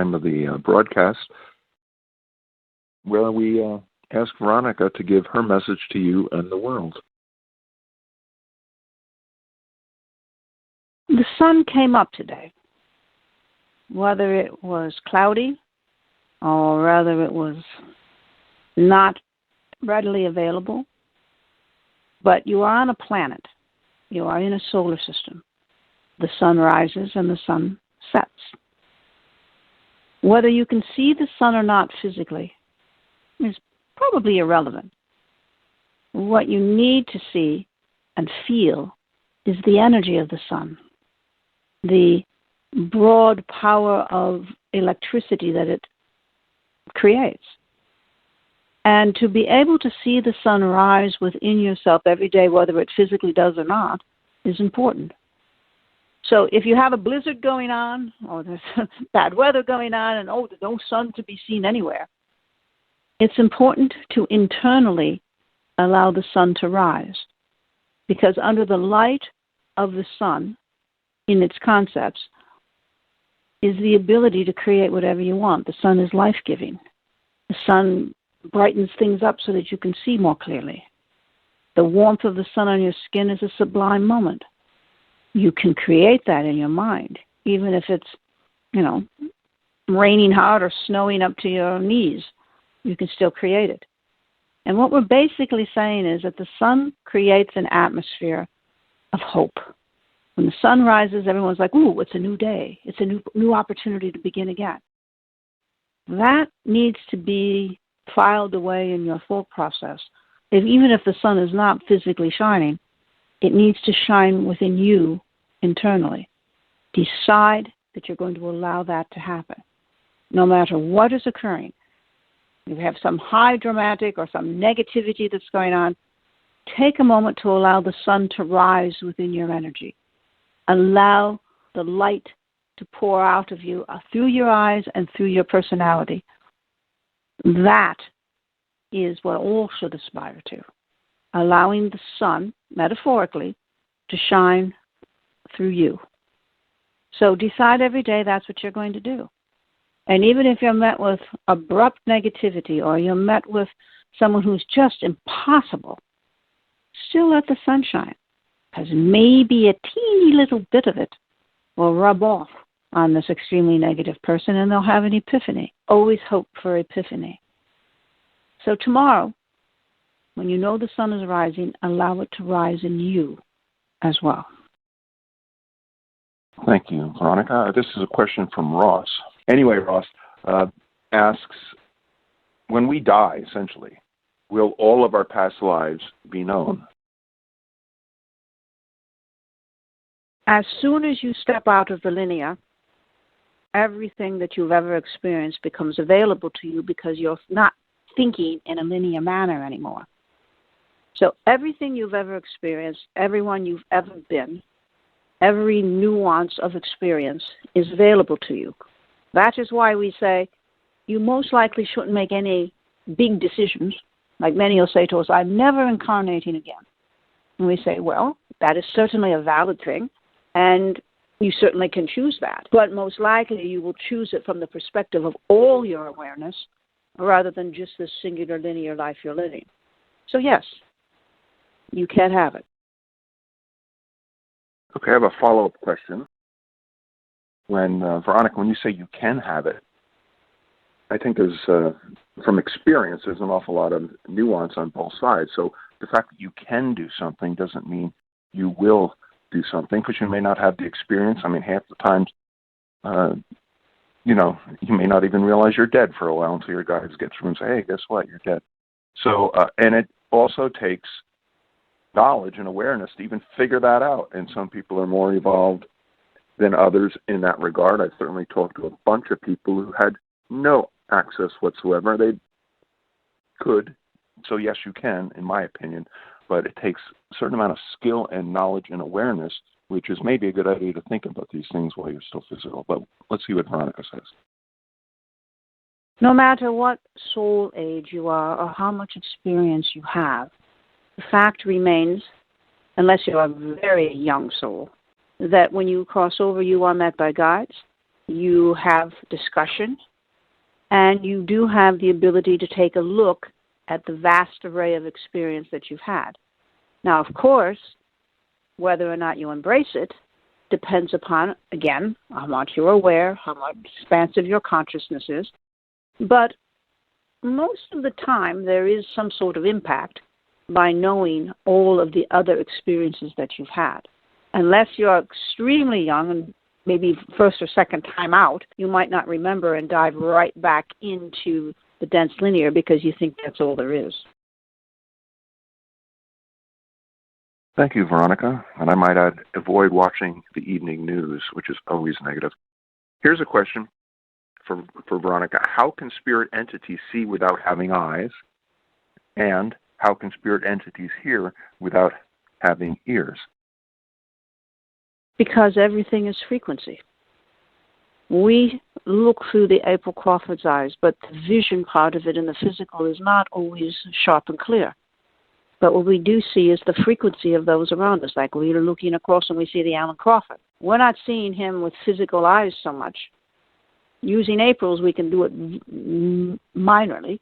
time of the broadcast, where we ask Veronica to give her message to you and the world. The sun came up today. Whether it was cloudy or rather it was not readily available, but you are on a planet. You are in a solar system. The sun rises and the sun sets. Whether you can see the sun or not physically is probably irrelevant. What you need to see and feel is the energy of the sun, the broad power of electricity that it creates. And to be able to see the sun rise within yourself every day, whether it physically does or not, is important. So if you have a blizzard going on, or there's bad weather going on, and there's no sun to be seen anywhere, it's important to internally allow the sun to rise. Because under the light of the sun, in its concepts, is the ability to create whatever you want. The sun is life-giving. The sun brightens things up so that you can see more clearly. The warmth of the sun on your skin is a sublime moment. You can create that in your mind, even if it's, raining hard or snowing up to your knees. You can still create it. And what we're basically saying is that the sun creates an atmosphere of hope. When the sun rises, everyone's like, ooh, it's a new day. It's a new opportunity to begin again. That needs to be filed away in your thought process. Even if the sun is not physically shining, it needs to shine within you internally. Decide that you're going to allow that to happen, no matter what is occurring. If you have some high dramatic or some negativity that's going on, take a moment to allow the sun to rise within your energy. Allow the light to pour out of you through your eyes and through your personality. That is what all should aspire to. Allowing the sun, metaphorically, to shine through you. So decide every day that's what you're going to do. And even if you're met with abrupt negativity or you're met with someone who's just impossible, still let the sun shine. Because maybe a teeny little bit of it will rub off on this extremely negative person and they'll have an epiphany. Always hope for epiphany. So tomorrow, when you know the sun is rising, allow it to rise in you as well. Thank you, Veronica. This is a question from Ross. Anyway, Ross asks, when we die, essentially, will all of our past lives be known? As soon as you step out of the linear, everything that you've ever experienced becomes available to you because you're not thinking in a linear manner anymore. So everything you've ever experienced, everyone you've ever been, every nuance of experience is available to you. That is why we say you most likely shouldn't make any big decisions. Like many will say to us, I'm never incarnating again. And we say, well, that is certainly a valid thing. And you certainly can choose that. But most likely you will choose it from the perspective of all your awareness rather than just this singular linear life you're living. So yes, you can have it. Okay, I have a follow-up question. Veronica, when you say you can have it, I think there's, from experience, there's an awful lot of nuance on both sides. So the fact that you can do something doesn't mean you will do something, because you may not have the experience. I mean, half the times, you may not even realize you're dead for a while until your guides get through and say, hey, guess what, you're dead. So, and it also takes knowledge and awareness to even figure that out. And some people are more evolved than others in that regard. I've certainly talked to a bunch of people who had no access whatsoever. They could. So yes, you can, in my opinion, but it takes a certain amount of skill and knowledge and awareness, which is maybe a good idea to think about these things while you're still physical. But let's see what Veronica says. No matter what soul age you are or how much experience you have, the fact remains, unless you're a very young soul, that when you cross over, you are met by guides, you have discussion, and you do have the ability to take a look at the vast array of experience that you've had. Now, of course, whether or not you embrace it depends upon, again, how much you're aware, how much expansive your consciousness is. But most of the time, there is some sort of impact by knowing all of the other experiences that you've had. Unless you're extremely young and maybe first or second time out, you might not remember and dive right back into the dense linear because you think that's all there is. Thank you, Veronica. And I might add, avoid watching the evening news, which is always negative. Here's a question for Veronica. How can spirit entities see without having eyes? And how can spirit entities hear without having ears? Because everything is frequency. We look through the April Crawford's eyes, but the vision part of it in the physical is not always sharp and clear. But what we do see is the frequency of those around us. Like we're looking across and we see the Alan Crawford. We're not seeing him with physical eyes so much. Using April's, we can do it minorly,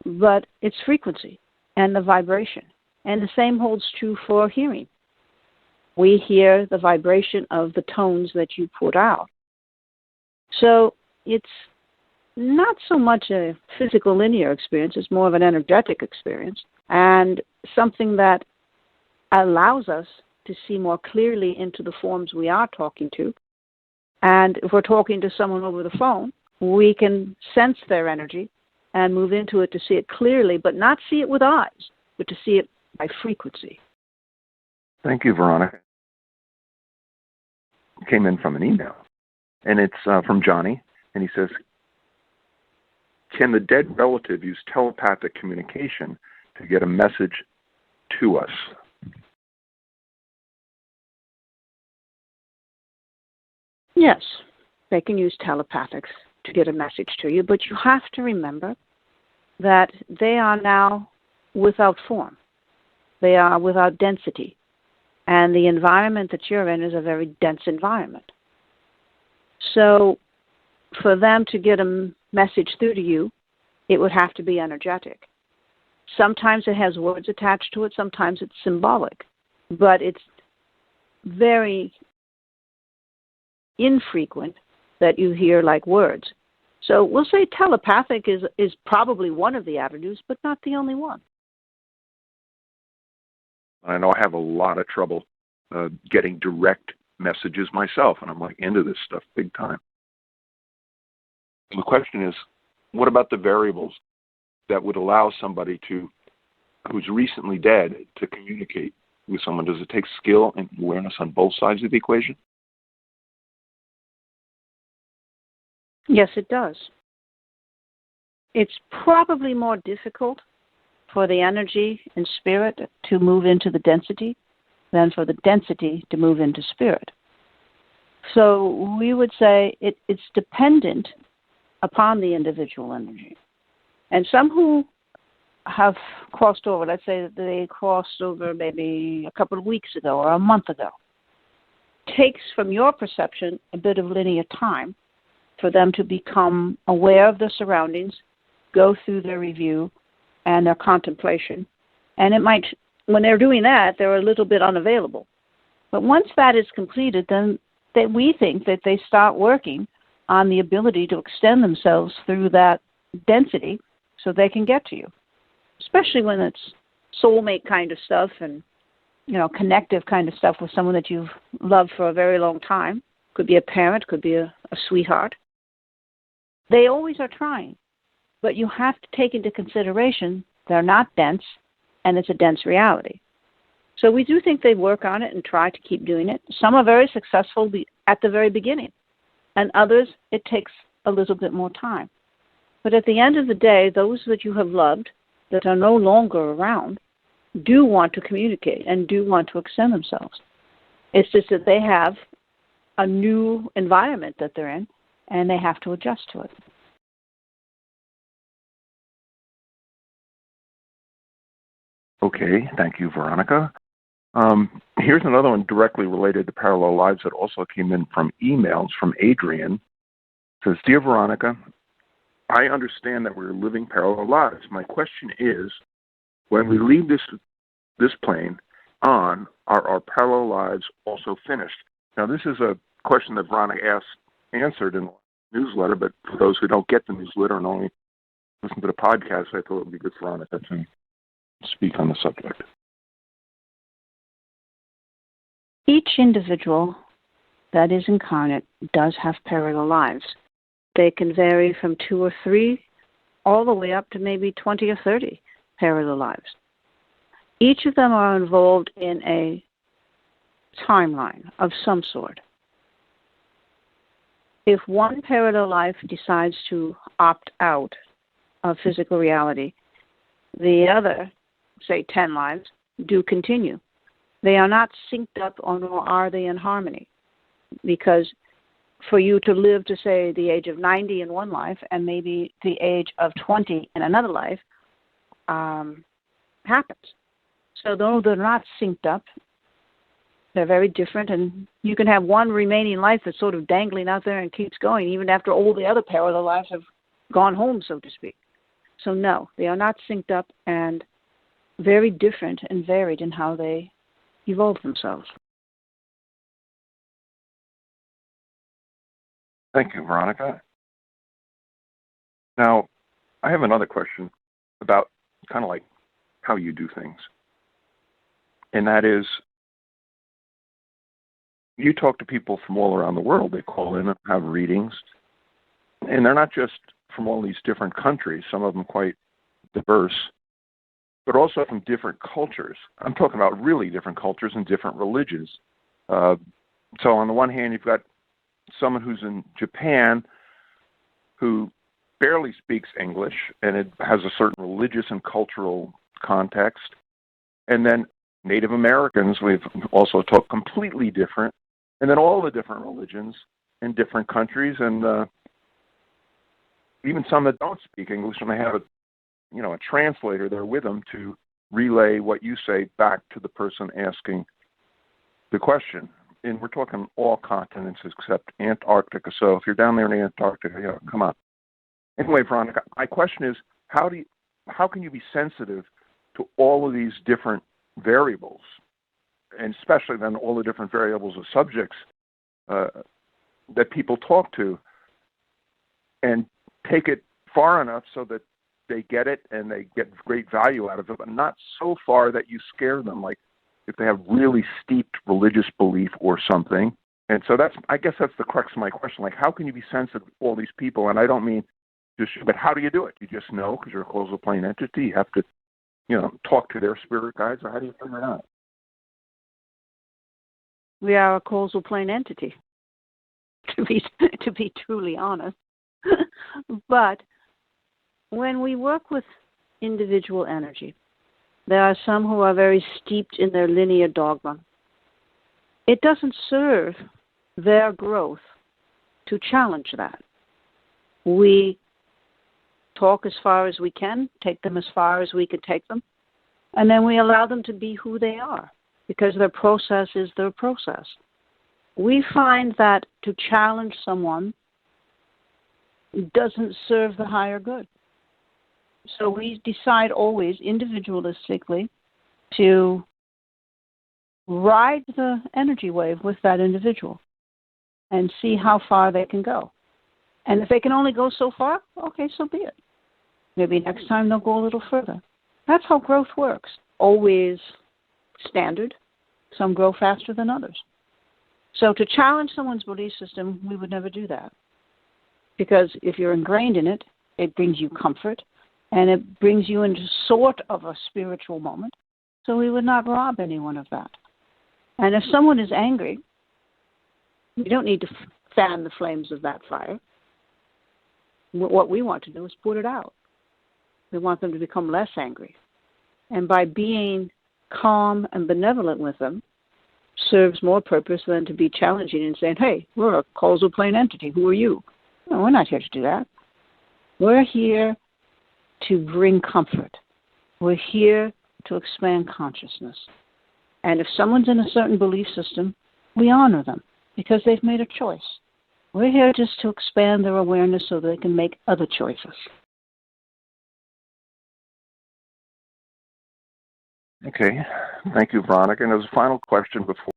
but it's frequency and the vibration. And the same holds true for hearing. We hear the vibration of the tones that you put out. So it's not so much a physical linear experience, it's more of an energetic experience, and something that allows us to see more clearly into the forms we are talking to. And if we're talking to someone over the phone, we can sense their energy and move into it to see it clearly, but not see it with eyes, but to see it by frequency. Thank you, Veronica. It came in from an email, and it's from Johnny, and he says, can the dead relative use telepathic communication to get a message to us? Yes, they can use telepathics to get a message to you, but you have to remember that they are now without form. They are without density. And the environment that you're in is a very dense environment. So for them to get a message through to you, it would have to be energetic. Sometimes it has words attached to it, sometimes it's symbolic, but it's very infrequent that you hear like words. So we'll say telepathic is probably one of the avenues, but not the only one. I know I have a lot of trouble getting direct messages myself, and I'm like into this stuff big time. The question is, what about the variables that would allow somebody who's recently dead to communicate with someone? Does it take skill and awareness on both sides of the equation? Yes, it does. It's probably more difficult for the energy and spirit to move into the density than for the density to move into spirit. So we would say it's dependent upon the individual energy. And some who have crossed over, let's say that they crossed over maybe a couple of weeks ago or a month ago, takes from your perception a bit of linear time for them to become aware of their surroundings, go through their review and their contemplation. And it might, when they're doing that, they're a little bit unavailable. But once that is completed, then we think that they start working on the ability to extend themselves through that density so they can get to you, especially when it's soulmate kind of stuff and, connective kind of stuff with someone that you've loved for a very long time. Could be a parent, could be a sweetheart. They always are trying, but you have to take into consideration they're not dense, and it's a dense reality. So we do think they work on it and try to keep doing it. Some are very successful at the very beginning, and others, it takes a little bit more time. But at the end of the day, those that you have loved that are no longer around do want to communicate and do want to extend themselves. It's just that they have a new environment that they're in, and they have to adjust to it. Okay, thank you, Veronica. Here's another one directly related to parallel lives that also came in from emails from Adrian. It says, Dear Veronica, I understand that we're living parallel lives. My question is, when we leave this plane on, are our parallel lives also finished? Now, this is a question that Veronica answered in the newsletter, but for those who don't get the newsletter and only listen to the podcast, I thought it would be good for Veronica to speak on the subject. Each individual that is incarnate does have parallel lives. They can vary from 2 or 3 all the way up to maybe 20 or 30 parallel lives. Each of them are involved in a timeline of some sort. If one parallel life decides to opt out of physical reality, the other, say 10 lives, do continue. They are not synced up, or nor are they in harmony. Because for you to live to, say, the age of 90 in one life and maybe the age of 20 in another life happens. So though they're not synced up, they're very different, and you can have one remaining life that's sort of dangling out there and keeps going even after all the other parallel lives have gone home, so to speak. So no, they are not synced up and very different and varied in how they evolve themselves. Thank you, Veronica. Now, I have another question about kind of like how you do things. And that is, you talk to people from all around the world. They call in and have readings. And they're not just from all these different countries, some of them quite diverse, but also from different cultures. I'm talking about really different cultures and different religions. So on the one hand, you've got someone who's in Japan who barely speaks English, and it has a certain religious and cultural context. And then Native Americans, we've also talked completely different. And then all the different religions in different countries, and even some that don't speak English, and they have a translator there with them to relay what you say back to the person asking the question. And we're talking all continents except Antarctica. So if you're down there in Antarctica, come on. Anyway, Veronica, my question is, how can you be sensitive to all of these different variables, and especially then all the different variables of subjects that people talk to, and take it far enough so that they get it and they get great value out of it, but not so far that you scare them, like if they have really steeped religious belief or something. And so I guess that's the crux of my question. Like, how can you be sensitive to all these people? And I don't mean just, but how do you do it? You just know because you're a causal plane entity. You have to, talk to their spirit guides, or how do you figure it out? We are a causal plane entity, to be truly honest. But when we work with individual energy, there are some who are very steeped in their linear dogma. It doesn't serve their growth to challenge that. We talk as far as we can, take them as far as we can take them, and then we allow them to be who they are, because their process is their process. We find that to challenge someone doesn't serve the higher good. So we decide always individualistically to ride the energy wave with that individual and see how far they can go. And if they can only go so far, okay, so be it. Maybe next time they'll go a little further. That's how growth works. Always standard. Some grow faster than others. So to challenge someone's belief system, we would never do that. Because if you're ingrained in it, it brings you comfort, and it brings you into sort of a spiritual moment. So we would not rob anyone of that. And if someone is angry, we don't need to fan the flames of that fire. What we want to do is put it out. We want them to become less angry. And by being calm and benevolent with them serves more purpose than to be challenging and saying, hey, we're a causal plane entity. Who are you? No, we're not here to do that. We're here to bring comfort. We're here to expand consciousness. And if someone's in a certain belief system, we honor them because they've made a choice. We're here just to expand their awareness so they can make other choices. Okay. Thank you, Veronica. And as a final question before,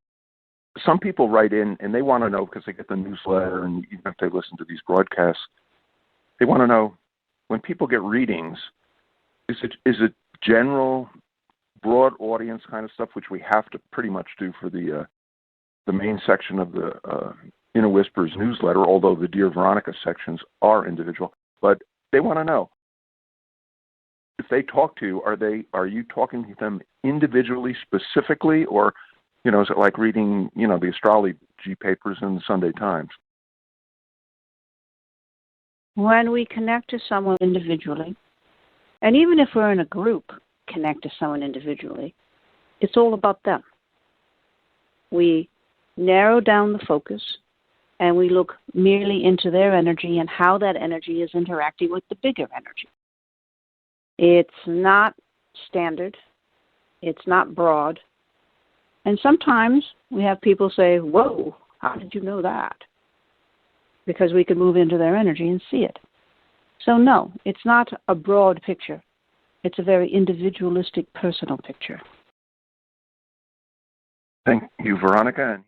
some people write in and they want to know, because they get the newsletter and even if they listen to these broadcasts, they want to know, when people get readings, is it general, broad audience kind of stuff, which we have to pretty much do for the main section of the Inner Whispers newsletter, although the Dear Veronica sections are individual. But they want to know, if they talk to you, are you talking to them individually, specifically, or is it like reading the astrology papers in the Sunday Times? When we connect to someone individually, and even if we're in a group, connect to someone individually, it's all about them. We narrow down the focus and we look merely into their energy and how that energy is interacting with the bigger energy. It's not standard. It's not broad. And sometimes we have people say, whoa, how did you know that? Because we can move into their energy and see it. So no, it's not a broad picture. It's a very individualistic, personal picture. Thank you, Veronica.